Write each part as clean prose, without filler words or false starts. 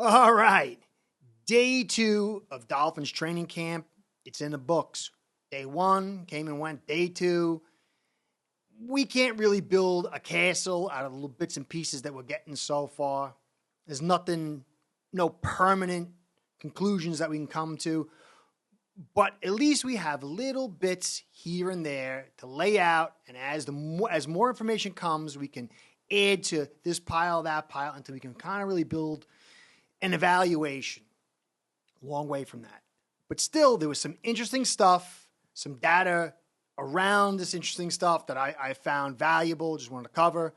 All right. Day 2 of Dolphins training camp. It's in the books. Day 1 came and went. Day 2, we can't really build a castle out of little bits and pieces that we're getting so far. There's nothing, no permanent conclusions that we can come to. But at least we have little bits here and there to lay out. And as more information comes, we can add to this pile, that pile, until we can kind of really build an evaluation. Long way from that. But still, there was some interesting stuff, some data around this interesting stuff that I found valuable, just wanted to cover.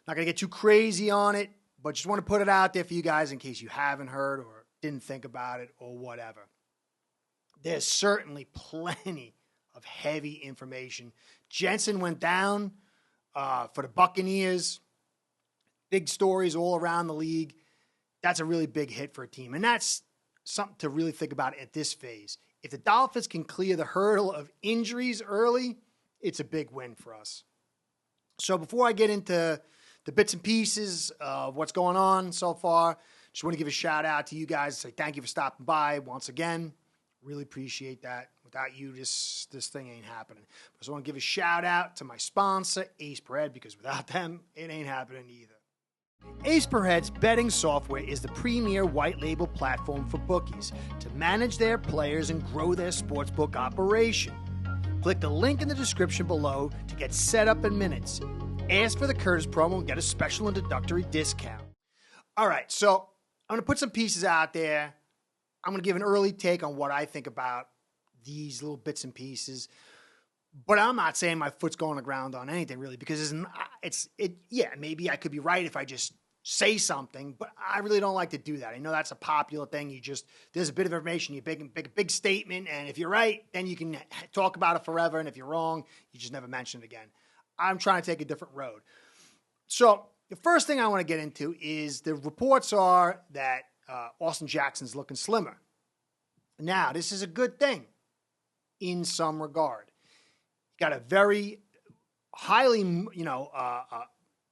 Not going to get too crazy on it, but just want to put it out there for you guys in case you haven't heard or didn't think about it or whatever. There's certainly plenty of heavy information. Jensen went down for the Buccaneers. Big stories all around the league. That's a really big hit for a team. And that's something to really think about at this phase. If the Dolphins can clear the hurdle of injuries early, it's a big win for us. So before I get into the bits and pieces of what's going on so far, just want to give a shout out to you guys. Say thank you for stopping by once again. Really appreciate that. Without you, this thing ain't happening. I just want to give a shout out to my sponsor, Ace Per Head, because without them, it ain't happening either. Ace Per Head's betting software is the premier white label platform for bookies to manage their players and grow their sportsbook operation. Click the link in the description below to get set up in minutes. Ask for the Curtis promo and get a special introductory discount. All right, so I'm going to put some pieces out there. I'm going to give an early take on what I think about these little bits and pieces. But I'm not saying my foot's going to the ground on anything really, because maybe I could be right if I just say something, but I really don't like to do that. I know that's a popular thing. There's a bit of information, you make a big statement, and if you're right, then you can talk about it forever, and if you're wrong, you just never mention it again. I'm trying to take a different road. So the first thing I want to get into is the reports are that Austin Jackson's looking slimmer. Now, this is a good thing in some regard. Got a very highly,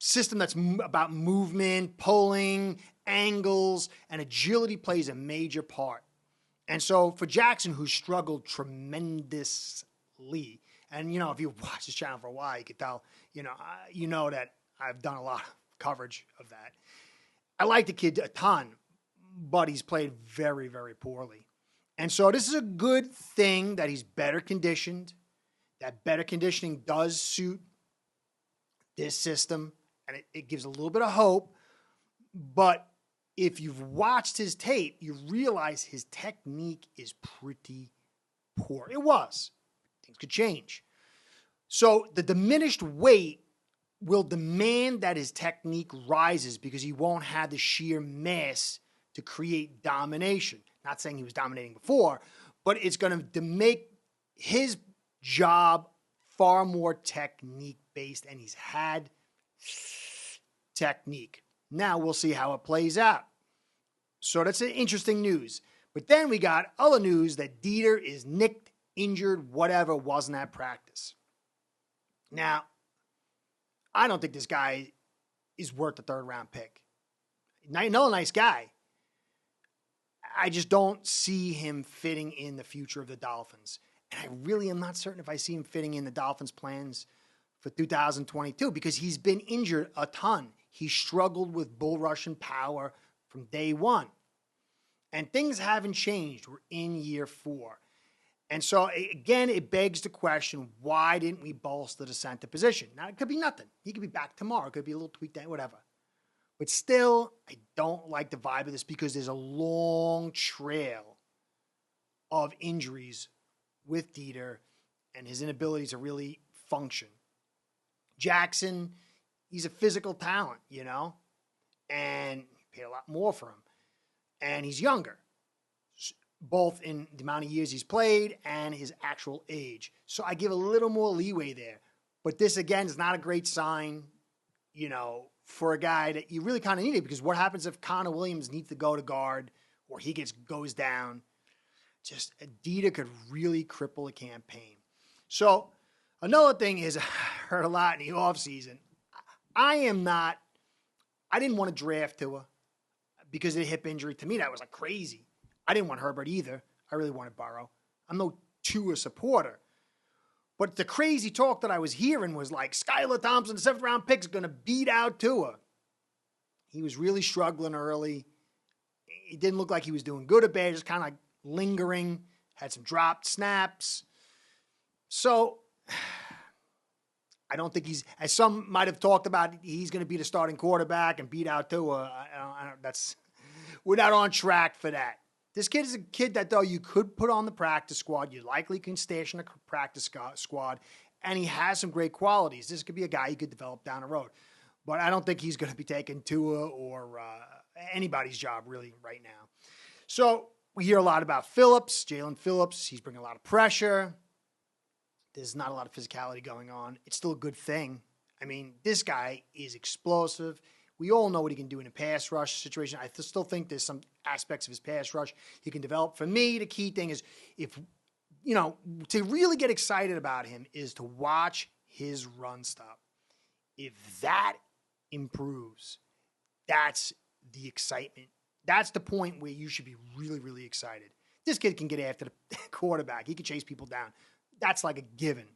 system that's about movement, pulling, angles, and agility plays a major part. And so for Jackson, who struggled tremendously, and, if you watch this channel for a while, you could tell, you know that I've done a lot of coverage of that. I like the kid a ton, but he's played very, very poorly. And so this is a good thing that he's better conditioned. That better conditioning does suit this system, and it gives a little bit of hope. But if you've watched his tape, you realize his technique is pretty poor. It was. Things could change. So the diminished weight will demand that his technique rises because he won't have the sheer mass to create domination. Not saying he was dominating before, but it's going to make his job far more technique based, and he's had technique. Now we'll see how it plays out. So that's an interesting news. But then we got other news that Dieter is nicked, injured, whatever, wasn't at practice. Now, I don't think this guy is worth the 3rd round pick. Another nice guy. I just don't see him fitting in the future of the Dolphins. And I really am not certain if I see him fitting in the Dolphins' plans for 2022 because he's been injured a ton. He struggled with bull rush and power from day one. And things haven't changed. We're in year 4. And so, again, it begs the question, why didn't we bolster the center position? Now, it could be nothing. He could be back tomorrow. It could be a little tweak, whatever. But still, I don't like the vibe of this because there's a long trail of injuries with Dieter and his inability to really function. Jackson, he's a physical talent, and paid a lot more for him. And he's younger, both in the amount of years he's played and his actual age. So I give a little more leeway there. But this, again, is not a great sign, for a guy that you really kind of need it, because what happens if Connor Williams needs to go to guard or he goes down? Just Dieter could really cripple a campaign. So another thing is, I heard a lot in the offseason. I didn't want to draft Tua because of the hip injury. To me, that was like crazy. I didn't want Herbert either. I really wanted Burrow. I'm no Tua supporter. But the crazy talk that I was hearing was like Skylar Thompson, the 7th round pick, is going to beat out Tua. He was really struggling early. It didn't look like he was doing good or bad, just kind of like lingering, had some dropped snaps. So I don't think he's, as some might have talked about, he's going to be the starting quarterback and beat out Tua. We're not on track for that. This kid is a kid that, though, you could put on the practice squad. You likely can stash in the practice squad, and he has some great qualities. This could be a guy you could develop down the road. But I don't think he's going to be taking Tua or anybody's job, really, right now. So we hear a lot about Phillips, Jaelan Phillips. He's bringing a lot of pressure. There's not a lot of physicality going on. It's still a good thing. I mean, this guy is explosive. We all know what he can do in a pass rush situation. I still think there's some aspects of his pass rush he can develop. For me, the key thing is to really get excited about him is to watch his run stop. If that improves, that's the excitement. That's the point where you should be really, really excited. This kid can get after the quarterback. He can chase people down. That's like a given.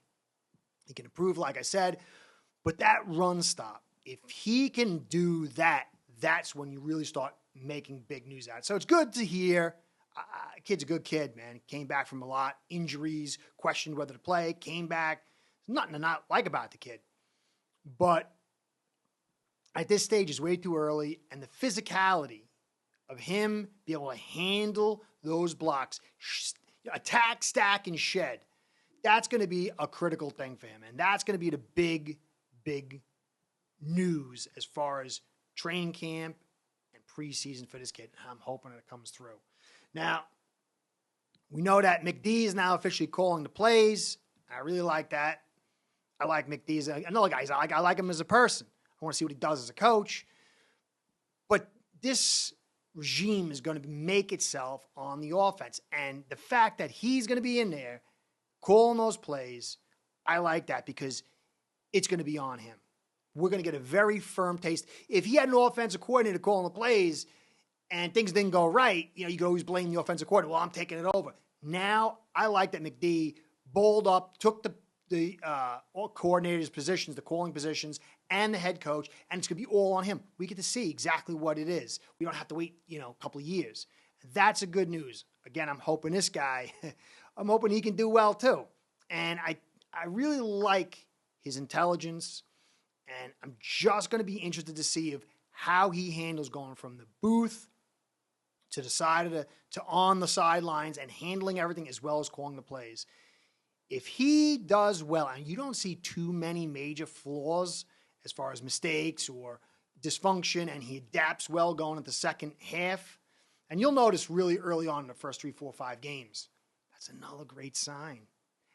He can improve, like I said, but that run stop, if he can do that, that's when you really start making big news out. So it's good to hear. Kid's a good kid, man. Came back from a lot, injuries, questioned whether to play, came back. There's nothing to not like about the kid. But at this stage, it's way too early, and the physicality of him be able to handle those blocks, attack, stack, and shed, that's going to be a critical thing for him. And that's going to be the big, big news as far as training camp and preseason for this kid. I'm hoping it comes through. Now, we know that McD is now officially calling the plays. I really like that. I like McD. Another guy, I like him as a person. I want to see what he does as a coach. But this regime is going to make itself on the offense. And the fact that he's going to be in there calling those plays, I like that because it's going to be on him. We're going to get a very firm taste. If he had an offensive coordinator calling the plays and things didn't go right, you could always blame the offensive coordinator. Well, I'm taking it over. Now, I like that McD bowled up, took the coordinator's positions, the calling positions, and the head coach, and it's going to be all on him. We get to see exactly what it is. We don't have to wait, a couple of years. That's a good news. Again, I'm hoping this guy, I'm hoping he can do well too. And I really like his intelligence. And I'm just going to be interested to see how he handles going from the booth to the side to on the sidelines and handling everything as well as calling the plays. If he does well, and you don't see too many major flaws as far as mistakes or dysfunction, and he adapts well going into the second half, and you'll notice really early on in the first 3, 4, 5 games, that's another great sign.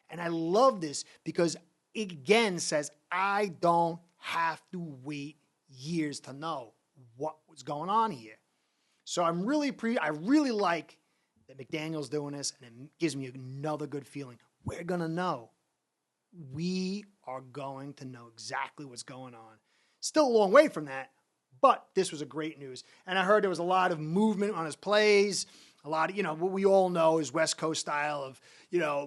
And I love this because it again says I don't have to wait years to know what was going on here. So I really like that McDaniel's doing this, and it gives me another good feeling. We're going to know. We are going to know exactly what's going on. Still a long way from that, but this was a great news. And I heard there was a lot of movement on his plays, a lot of, what we all know is West Coast style of,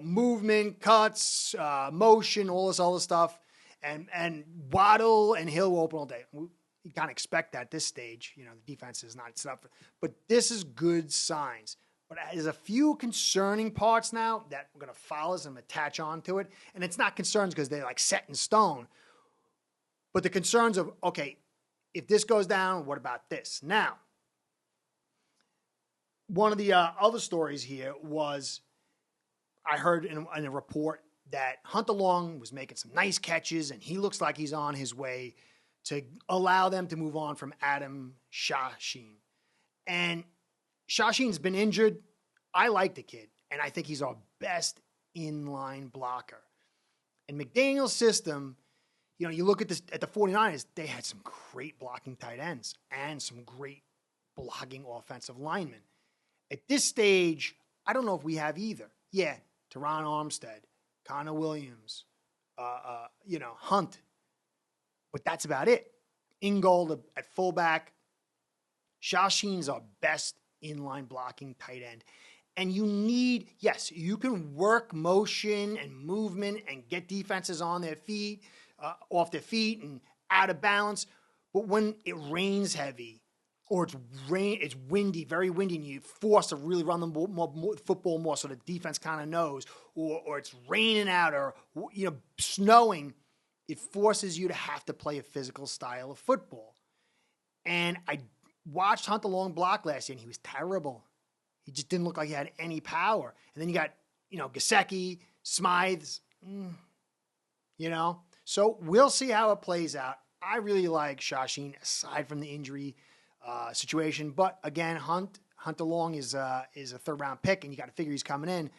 movement, cuts, motion, all this other stuff. And Waddle and Hill will open all day. You kind of expect that at this stage. The defense is not set up. But this is good signs. But there's a few concerning parts now that we're going to follow and attach on to it. And it's not concerns because they're like set in stone. But the concerns of, okay, if this goes down, what about this? Now, one of the other stories here was I heard in a report that Hunter Long was making some nice catches, and he looks like he's on his way to allow them to move on from Adam Shaheen. And Shaheen's been injured. I like the kid, and I think he's our best inline blocker. In McDaniel's system, you look at the 49ers, they had some great blocking tight ends and some great blocking offensive linemen. At this stage, I don't know if we have either. Yeah, Teron Armstead, Connor Williams, Hunt. But that's about it. Ingold at fullback, Shaheen's our best inline blocking tight end. And you need, yes, you can work motion and movement and get defenses on their feet, off their feet and out of balance. But when it rains heavy or it's windy, very windy, and you're forced to really run the football more so the defense kind of knows, or it's raining out or snowing, it forces you to have to play a physical style of football. And I watched Hunter Long block last year, and he was terrible. He just didn't look like he had any power. And then you got, Gesicki, Smythes, So we'll see how it plays out. I really like Shaheen, aside from the injury situation. But again, Hunter Long is a third-round pick, and you got to figure he's coming in.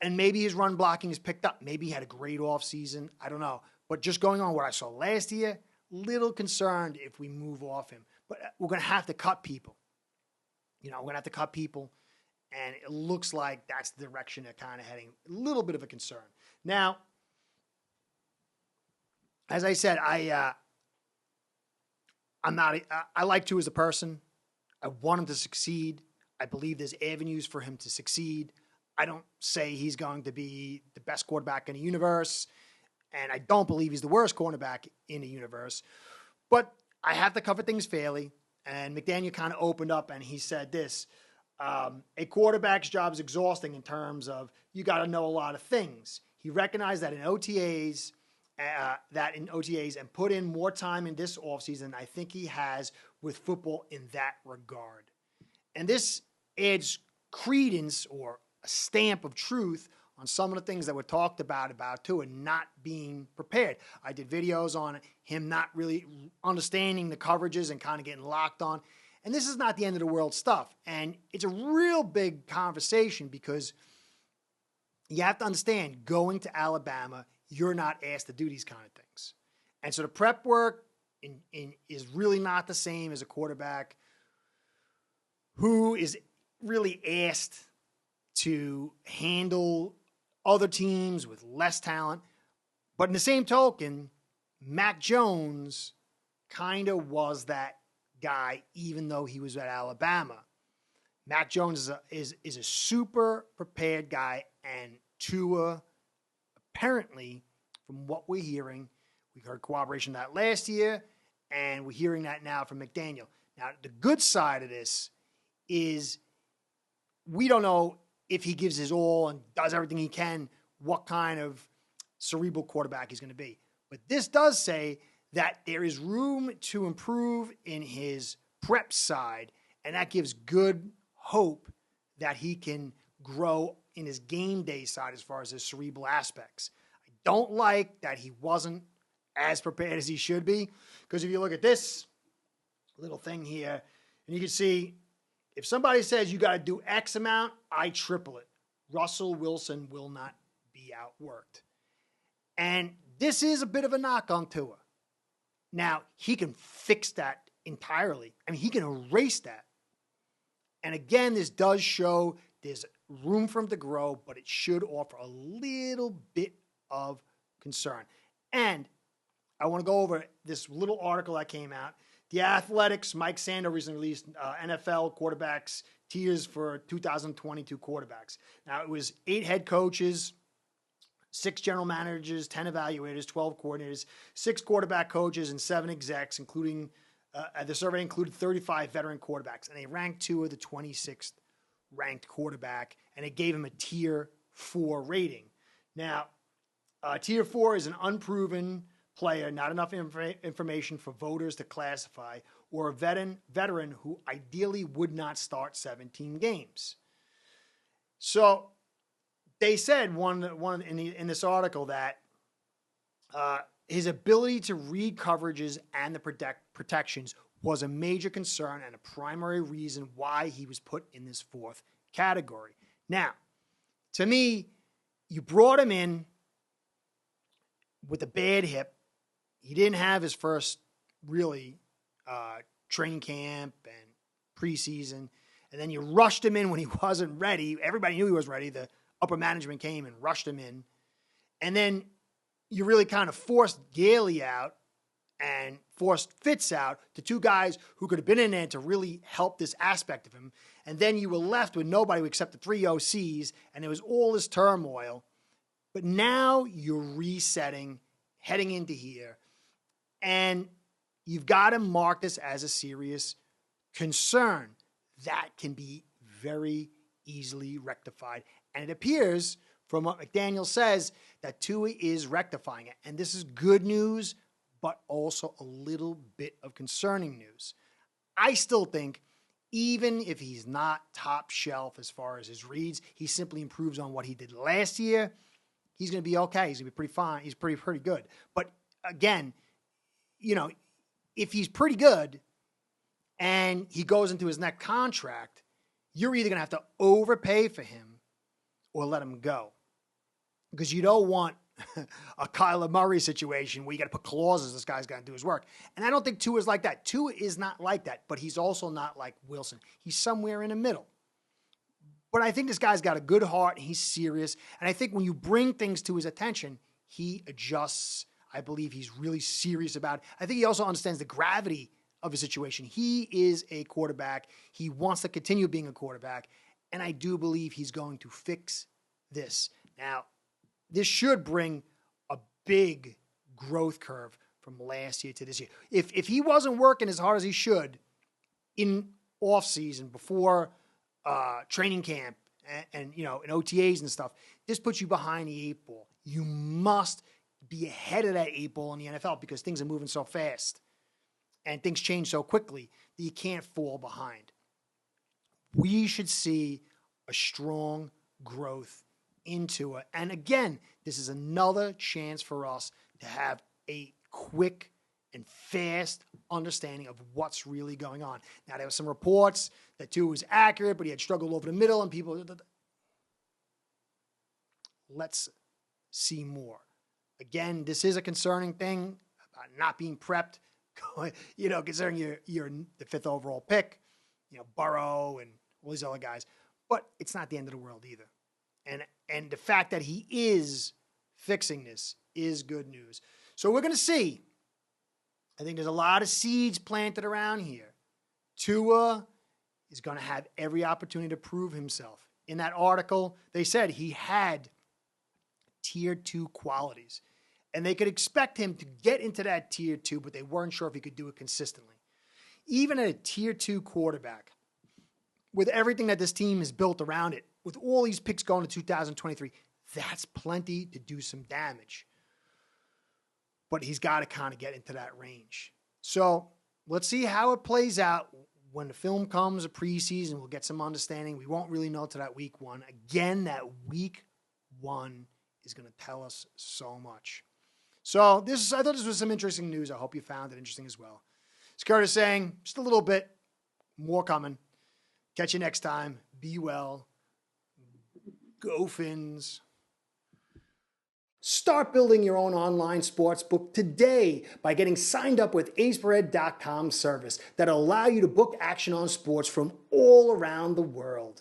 And maybe his run blocking is picked up. Maybe he had a great offseason. I don't know. But just going on what I saw last year, little concerned if we move off him. But we're going to have to cut people. We're going to have to cut people, and it looks like that's the direction they're kind of heading. A little bit of a concern. Now, as I said, I like Tua as a person. I want him to succeed. I believe there's avenues for him to succeed. I don't say he's going to be the best quarterback in the universe, and I don't believe he's the worst quarterback in the universe. But I have to cover things fairly. And McDaniel kind of opened up and he said this, a quarterback's job is exhausting in terms of you got to know a lot of things. He recognized that in OTAs and put in more time in this offseason, I think he has with football in that regard. And this adds credence or a stamp of truth on some of the things that were talked about Tua not being prepared. I did videos on him not really understanding the coverages and kind of getting locked on. And this is not the end of the world stuff. And it's a real big conversation because you have to understand, going to Alabama, you're not asked to do these kind of things. And so the prep work is really not the same as a quarterback who is really asked to handle other teams with less talent. But in the same token, Mac Jones kind of was that guy, even though he was at Alabama. Mac Jones is a super prepared guy, and Tua, apparently, from what we're hearing, we heard corroboration of that last year, and we're hearing that now from McDaniel. Now, the good side of this is we don't know if he gives his all and does everything he can, what kind of cerebral quarterback he's going to be. But this does say that there is room to improve in his prep side, and that gives good hope that he can grow in his game day side as far as his cerebral aspects. I don't like that he wasn't as prepared as he should be, because if you look at this little thing here, and you can see if somebody says you got to do X amount, I triple it. Russell Wilson will not be outworked. And this is a bit of a knock on Tua. Now, he can fix that entirely. I mean, he can erase that. And again, this does show there's room for him to grow, but it should offer a little bit of concern. And I want to go over this little article that came out. The Athletics, Mike Sando recently released NFL quarterbacks tiers for 2022 quarterbacks. Now, it was 8 head coaches, 6 general managers, 10 evaluators, 12 coordinators, 6 quarterback coaches, and 7 execs, including the survey included 35 veteran quarterbacks. And they ranked Tua the 26th ranked quarterback, and it gave him a tier 4 rating. Now, tier 4 is an unproven player, not enough information for voters to classify, or a veteran who ideally would not start 17 games. So they said one in this article that his ability to read coverages and the protections was a major concern and a primary reason why he was put in this 4th category. Now, to me, you brought him in with a bad hip. He didn't have his first really training camp and preseason. And then you rushed him in when he wasn't ready. Everybody knew he was ready. The upper management came and rushed him in. And then you really kind of forced Gailey out. and forced Fitz out to two guys who could have been in there to really help this aspect of him. And then you were left with nobody except the three OCs, and there was all this turmoil. But now you're resetting, heading into here, and you've got to mark this as a serious concern. That can be very easily rectified. And it appears, from what McDaniel says, that Tua is rectifying it. And this is good news, but also a little bit of concerning news. I still think, even if he's not top shelf as far as his reads, he simply improves on what he did last year. He's going to be okay. He's going to be pretty fine. He's pretty good. But again, if he's pretty good and he goes into his next contract, you're either going to have to overpay for him or let him go. Because you don't want a Kyler Murray situation where you got to put clauses, this guy's got to do his work. And I don't think Tua is like that. Tua is not like that, but he's also not like Wilson. He's somewhere in the middle. But I think this guy's got a good heart. He's serious. And I think when you bring things to his attention, he adjusts. I believe he's really serious about it. I think he also understands the gravity of his situation. He is a quarterback. He wants to continue being a quarterback. And I do believe he's going to fix this. Now, this should bring a big growth curve from last year to this year. If he wasn't working as hard as he should in offseason before training camp and in OTAs and stuff, this puts you behind the eight ball. You must be ahead of that eight ball in the NFL because things are moving so fast and things change so quickly that you can't fall behind. We should see a strong growth into it. And again, this is another chance for us to have a quick and fast understanding of what's really going on. Now, there were some reports that Tua was accurate, but he had struggled over the middle, and people... Let's see more. Again, this is a concerning thing about not being prepped, considering you're the fifth overall pick, Burrow and all these other guys. But it's not the end of the world either. And the fact that he is fixing this is good news. So we're going to see. I think there's a lot of seeds planted around here. Tua is going to have every opportunity to prove himself. In that article, they said he had tier 2 qualities. And they could expect him to get into that tier 2, but they weren't sure if he could do it consistently. Even at a tier 2 quarterback, with everything that this team is built around it, with all these picks going to 2023, that's plenty to do some damage. But he's got to kind of get into that range. So let's see how it plays out. When the film comes, a preseason, we'll get some understanding. We won't really know till that week 1. Again, that week 1 is going to tell us so much. So I thought this was some interesting news. I hope you found it interesting as well. As Curtis saying, just a little bit more coming. Catch you next time. Be well. Go Phins. Start building your own online sports book today by getting signed up with aceperhead.com service that'll allow you to book action on sports from all around the world.